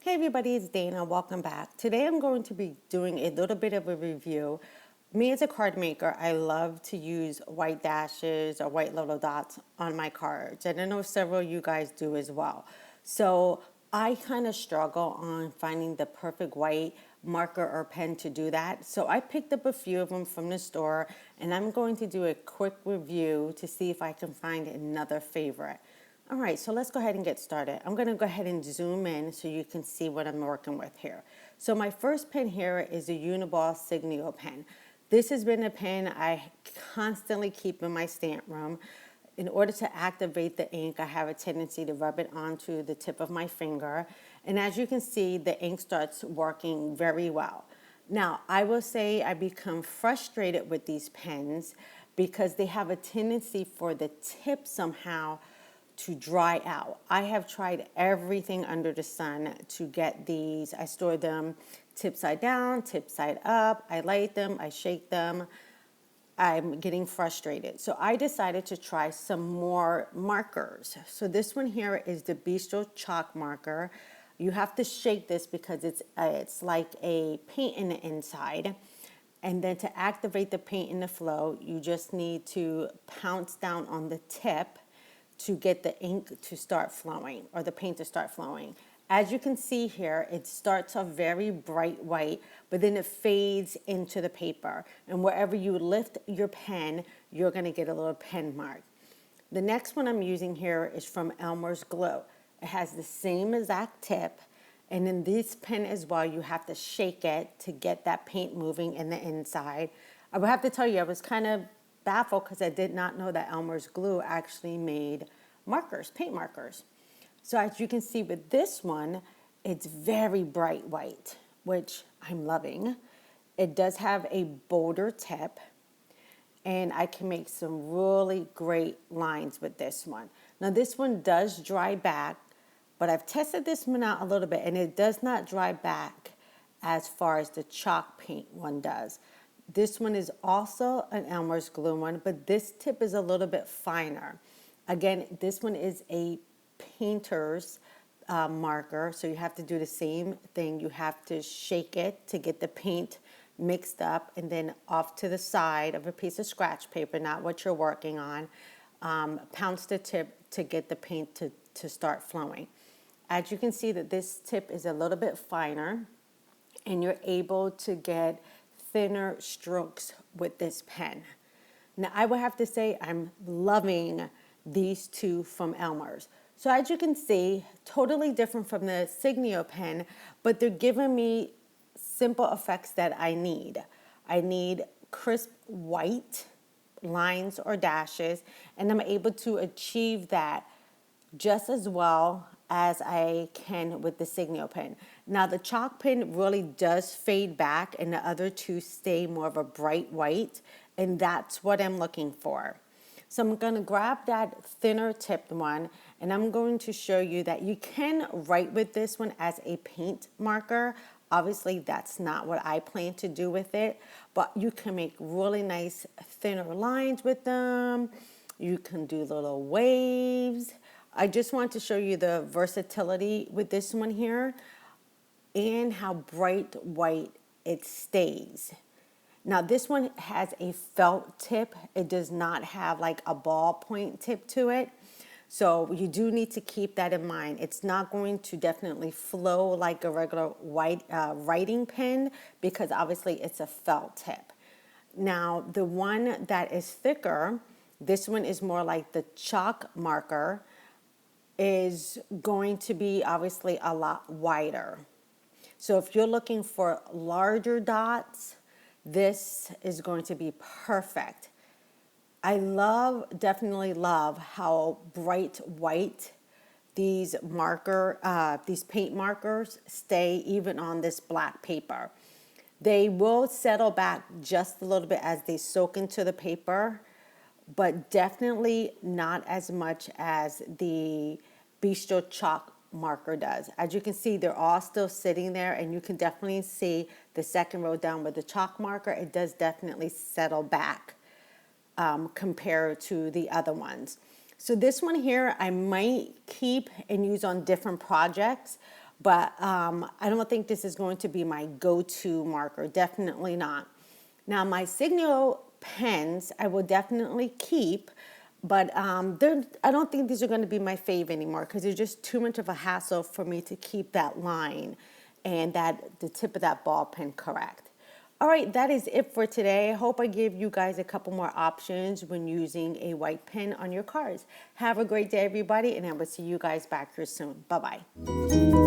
Hey everybody, it's Dana. Welcome back. Today I'm going to be doing a little bit of a review. Me as a card maker, I love to use white dashes or white little dots on my cards. And I know several of you guys do as well. So I kind of struggle on finding the perfect white marker or pen to do that. So I picked up a few of them from the store and I'm going to do a quick review to see if I can find another favorite. All right, so let's go ahead and get started. I'm gonna go ahead and zoom in so you can see what I'm working with here. So my first pen here is a Uniball Signo pen. This has been a pen I constantly keep in my stamp room. In order to activate the ink, I have a tendency to rub it onto the tip of my finger. And as you can see, the ink starts working very well. Now, I will say I become frustrated with these pens because they have a tendency for the tip somehow to dry out. I have tried everything under the sun to get these. I store them tip side down, tip side up. I light them, I shake them. I'm getting frustrated. So I decided to try some more markers. So this one here is the Bistro Chalk marker. You have to shake this because it's like a paint in the inside. And then to activate the paint in the flow, you just need to pounce down on the tip to get the ink to start flowing or the paint to start flowing. As you can see here, it starts off very bright white, but then it fades into the paper. And wherever you lift your pen, you're gonna get a little pen mark. The next one I'm using here is from Elmer's Glue. It has the same exact tip. And in this pen as well, you have to shake it to get that paint moving in the inside. I would have to tell you, I was kind of baffled because I did not know that Elmer's Glue actually made markers, paint markers. So as you can see with this one, it's very bright white, which I'm loving. It does have a bolder tip, and I can make some really great lines with this one. Now this one does dry back, but I've tested this one out a little bit, and it does not dry back as far as the chalk paint one does. This one is also an Elmer's Glue one, but this tip is a little bit finer. Again, this one is a painter's marker, so you have to do the same thing. You have to shake it to get the paint mixed up, and then off to the side of a piece of scratch paper, not what you're working on, pounce the tip to get the paint to start flowing. As you can see that this tip is a little bit finer, and you're able to get thinner strokes with this pen. Now, I would have to say I'm loving these two from Elmer's. So as you can see, totally different from the Signo pen, but they're giving me simple effects that I need. I need crisp white lines or dashes, and I'm able to achieve that just as well as I can with the Signo pen. Now the chalk pen really does fade back and the other two stay more of a bright white, and that's what I'm looking for. So I'm gonna grab that thinner tipped one, and I'm going to show you that you can write with this one as a paint marker. Obviously that's not what I plan to do with it, but you can make really nice thinner lines with them. You can do little waves. I just want to show you the versatility with this one here and how bright white it stays. Now this one has a felt tip. It does not have like a ballpoint tip to it. So you do need to keep that in mind. It's not going to definitely flow like a regular white writing pen because obviously it's a felt tip. Now the one that is thicker, this one is more like the chalk marker, is going to be obviously a lot wider. So if you're looking for larger dots, this is going to be perfect. I definitely love how bright white these paint markers stay even on this black paper. They will settle back just a little bit as they soak into the paper, but definitely not as much as the Bistro Chalk marker does. As you can see, they're all still sitting there, and you can definitely see the second row down with the chalk marker. It does definitely settle back compared to the other ones. So this one here I might keep and use on different projects, but I don't think this is going to be my go-to marker. Definitely not. Now, my Signo pens I will definitely keep, but I don't think these are going to be my fave anymore because they're just too much of a hassle for me to keep that line and the tip of that ball pen correct. All right, that is it for today. I hope I gave you guys a couple more options when using a white pen on your cards. Have a great day, everybody, and I will see you guys back here soon. Bye-bye.